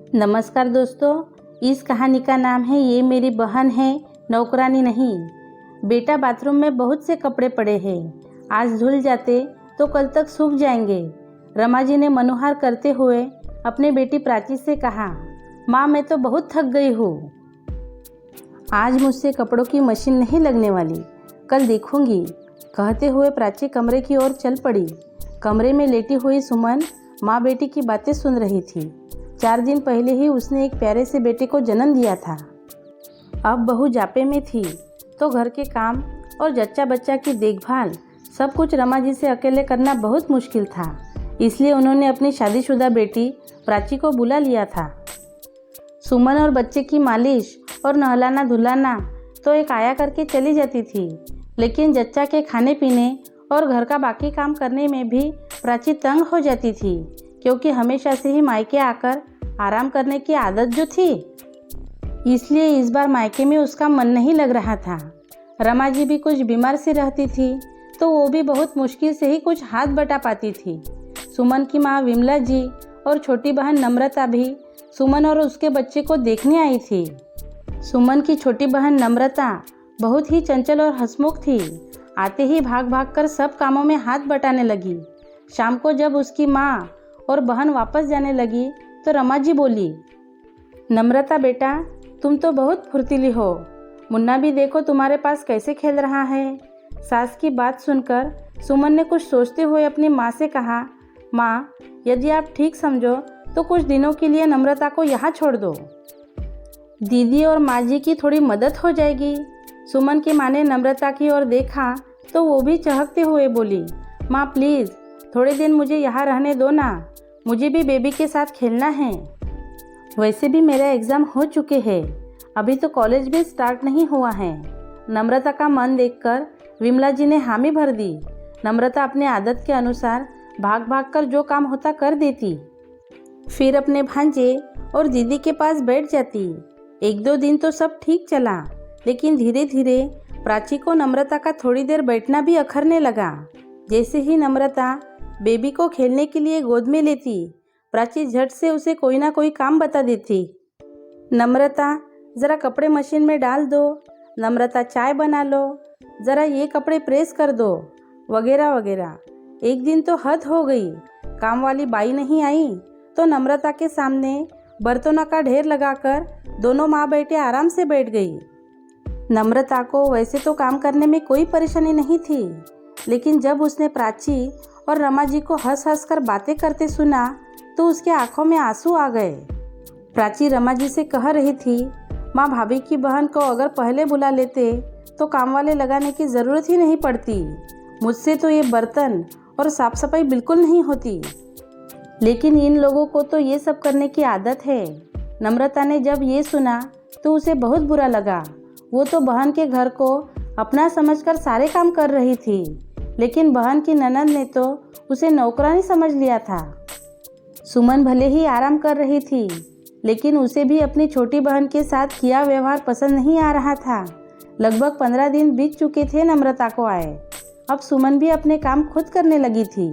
नमस्कार दोस्तों, इस कहानी का नाम है ये मेरी बहन है नौकरानी नहीं। बेटा, बाथरूम में बहुत से कपड़े पड़े हैं, आज धुल जाते तो कल तक सूख जाएंगे। रमा जी ने मनुहार करते हुए अपनी बेटी प्राची से कहा, माँ मैं तो बहुत थक गई हूँ, आज मुझसे कपड़ों की मशीन नहीं लगने वाली, कल देखूंगी। कहते हुए प्राची कमरे की ओर चल पड़ी। कमरे में लेटी हुई सुमन माँ बेटी की बातें सुन रही थी। 4 दिन पहले ही उसने एक प्यारे से बेटे को जन्म दिया था। अब बहू जापे में थी तो घर के काम और जच्चा बच्चा की देखभाल सब कुछ रमा जी से अकेले करना बहुत मुश्किल था। इसलिए उन्होंने अपनी शादीशुदा बेटी प्राची को बुला लिया था। सुमन और बच्चे की मालिश और नहलाना धुलाना तो एक आया करके चली जाती थी, लेकिन जच्चा के खाने पीने और घर का बाकी काम करने में भी प्राची तंग हो जाती थी, क्योंकि हमेशा से ही मायके आकर आराम करने की आदत जो थी। इसलिए इस बार मायके में उसका मन नहीं लग रहा था। रमा जी भी कुछ बीमार सी रहती थी तो वो भी बहुत मुश्किल से ही कुछ हाथ बटा पाती थी। सुमन की माँ विमला जी और छोटी बहन नम्रता भी सुमन और उसके बच्चे को देखने आई थी। सुमन की छोटी बहन नम्रता बहुत ही चंचल और हंसमुख थी। आते ही भाग भाग कर सब कामों में हाथ बटाने लगी। शाम को जब उसकी माँ और बहन वापस जाने लगी तो रमा जी बोली, नम्रता बेटा, तुम तो बहुत फुर्तीली हो, मुन्ना भी देखो तुम्हारे पास कैसे खेल रहा है। सास की बात सुनकर सुमन ने कुछ सोचते हुए अपनी माँ से कहा, माँ यदि आप ठीक समझो तो कुछ दिनों के लिए नम्रता को यहाँ छोड़ दो, दीदी और माँ जी की थोड़ी मदद हो जाएगी। सुमन की माँ ने नम्रता की ओर देखा तो वो भी चहकते हुए बोली, माँ प्लीज़ थोड़े दिन मुझे यहाँ रहने दो ना, मुझे भी बेबी के साथ खेलना है। वैसे भी मेरा एग्ज़ाम हो चुके हैं, अभी तो कॉलेज भी स्टार्ट नहीं हुआ है। नम्रता का मन देखकर विमला जी ने हामी भर दी। नम्रता अपने आदत के अनुसार भाग भाग कर जो काम होता कर देती, फिर अपने भांजे और दीदी के पास बैठ जाती। 1-2 दिन तो सब ठीक चला, लेकिन धीरे धीरे प्राची को नम्रता का थोड़ी देर बैठना भी अखरने लगा। जैसे ही नम्रता बेबी को खेलने के लिए गोद में लेती, प्राची झट से उसे कोई ना कोई काम बता देती। नम्रता ज़रा कपड़े मशीन में डाल दो, नम्रता चाय बना लो, ज़रा ये कपड़े प्रेस कर दो, वगैरह वगैरह। एक दिन तो हद हो गई, काम वाली बाई नहीं आई तो नम्रता के सामने बर्तनों का ढेर लगाकर दोनों माँ बेटे आराम से बैठ गई। नम्रता को वैसे तो काम करने में कोई परेशानी नहीं थी, लेकिन जब उसने प्राची और रमा जी को हंस हंस कर बातें करते सुना तो उसके आंखों में आंसू आ गए। प्राची रमा जी से कह रही थी, माँ भाभी की बहन को अगर पहले बुला लेते तो काम वाले लगाने की ज़रूरत ही नहीं पड़ती, मुझसे तो ये बर्तन और साफ सफाई बिल्कुल नहीं होती, लेकिन इन लोगों को तो ये सब करने की आदत है। नम्रता ने जब ये सुना तो उसे बहुत बुरा लगा। वो तो बहन के घर को अपना समझकर सारे काम कर रही थी, लेकिन बहन की ननद ने तो उसे नौकरानी समझ लिया था। सुमन भले ही आराम कर रही थी, लेकिन उसे भी अपनी छोटी बहन के साथ किया व्यवहार पसंद नहीं आ रहा था। लगभग 15 दिन बीत चुके थे नम्रता को आए। अब सुमन भी अपने काम खुद करने लगी थी,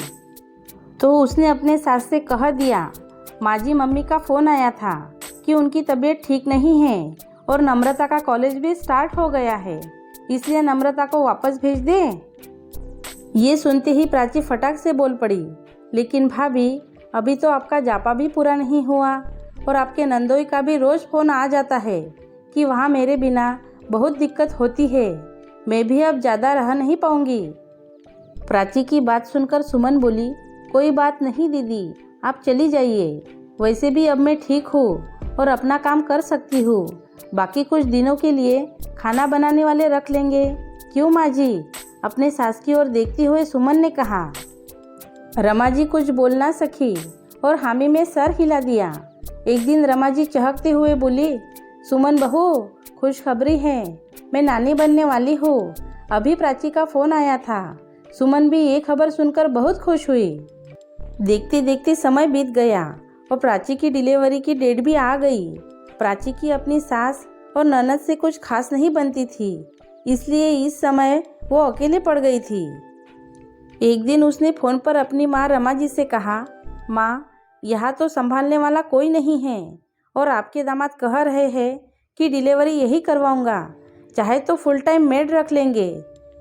तो उसने अपने सास से कह दिया, माँ जी मम्मी का फ़ोन आया था कि उनकी तबीयत ठीक नहीं है और नम्रता का कॉलेज भी स्टार्ट हो गया है, इसलिए नम्रता को वापस भेज दें। ये सुनते ही प्राची फटाक से बोल पड़ी, लेकिन भाभी अभी तो आपका जापा भी पूरा नहीं हुआ और आपके नंदोई का भी रोज़ फ़ोन आ जाता है कि वहाँ मेरे बिना बहुत दिक्कत होती है, मैं भी अब ज़्यादा रह नहीं पाऊँगी। प्राची की बात सुनकर सुमन बोली, कोई बात नहीं दीदी, आप चली जाइए, वैसे भी अब मैं ठीक हूँ और अपना काम कर सकती हूँ, बाकी कुछ दिनों के लिए खाना बनाने वाले रख लेंगे, क्यों माँ जी? अपने सास की ओर देखते हुए सुमन ने कहा। रमा जी कुछ बोल ना सकी और हामी में सर हिला दिया। एक दिन रमा जी चहकते हुए बोली, सुमन बहू खुशखबरी है, मैं नानी बनने वाली हूँ, अभी प्राची का फ़ोन आया था। सुमन भी ये खबर सुनकर बहुत खुश हुई। देखते देखते समय बीत गया और प्राची की डिलीवरी की डेट भी आ गई। प्राची की अपनी सास और ननद से कुछ खास नहीं बनती थी, इसलिए इस समय वो अकेले पड़ गई थी। एक दिन उसने फ़ोन पर अपनी माँ रमा जी से कहा, माँ यहाँ तो संभालने वाला कोई नहीं है और आपके दामाद कह रहे हैं कि डिलीवरी यही करवाऊंगा, चाहे तो फुल टाइम मेड रख लेंगे,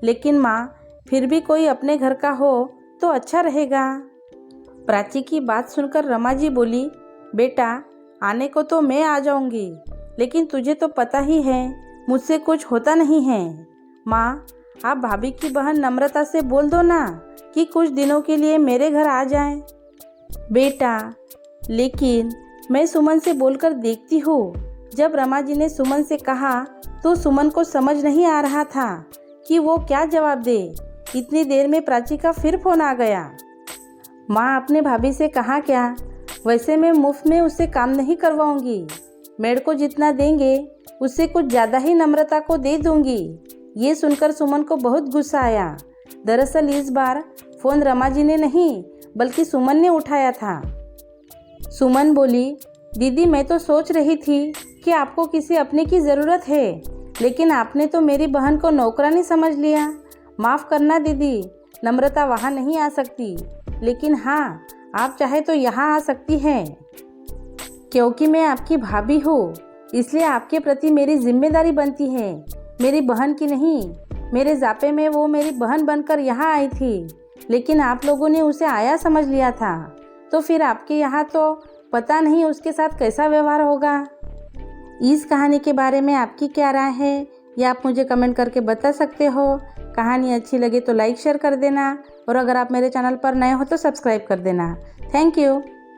लेकिन माँ फिर भी कोई अपने घर का हो तो अच्छा रहेगा। प्राची की बात सुनकर रमा जी बोली, बेटा आने को तो मैं आ जाऊंगी, लेकिन तुझे तो पता ही है मुझसे कुछ होता नहीं है। माँ आप भाभी की बहन नम्रता से बोल दो ना कि कुछ दिनों के लिए मेरे घर आ जाएं। बेटा लेकिन मैं सुमन से बोलकर देखती हूँ। जब रमा जी ने सुमन से कहा तो सुमन को समझ नहीं आ रहा था कि वो क्या जवाब दे। इतनी देर में प्राची का फिर फोन आ गया। माँ अपने भाभी से कहा क्या, वैसे मैं मुफ्त में उससे काम नहीं करवाऊंगी, मेड को जितना देंगे उससे कुछ ज़्यादा ही नम्रता को दे दूंगी। ये सुनकर सुमन को बहुत गुस्सा आया। दरअसल इस बार फ़ोन रमा जी ने नहीं बल्कि सुमन ने उठाया था। सुमन बोली, दीदी मैं तो सोच रही थी कि आपको किसी अपने की ज़रूरत है, लेकिन आपने तो मेरी बहन को नौकरानी समझ लिया। माफ़ करना दीदी, नम्रता वहाँ नहीं आ सकती, लेकिन हाँ आप चाहे तो यहाँ आ सकती हैं। क्योंकि मैं आपकी भाभी हूँ, इसलिए आपके प्रति मेरी जिम्मेदारी बनती है, मेरी बहन की नहीं। मेरे जापे में वो मेरी बहन बनकर यहाँ आई थी, लेकिन आप लोगों ने उसे आया समझ लिया था, तो फिर आपके यहाँ तो पता नहीं उसके साथ कैसा व्यवहार होगा। इस कहानी के बारे में आपकी क्या राय है, ये आप मुझे कमेंट करके बता सकते हो। कहानी अच्छी लगे तो लाइक शेयर कर देना, और अगर आप मेरे चैनल पर नए हो तो सब्सक्राइब कर देना। Thank you.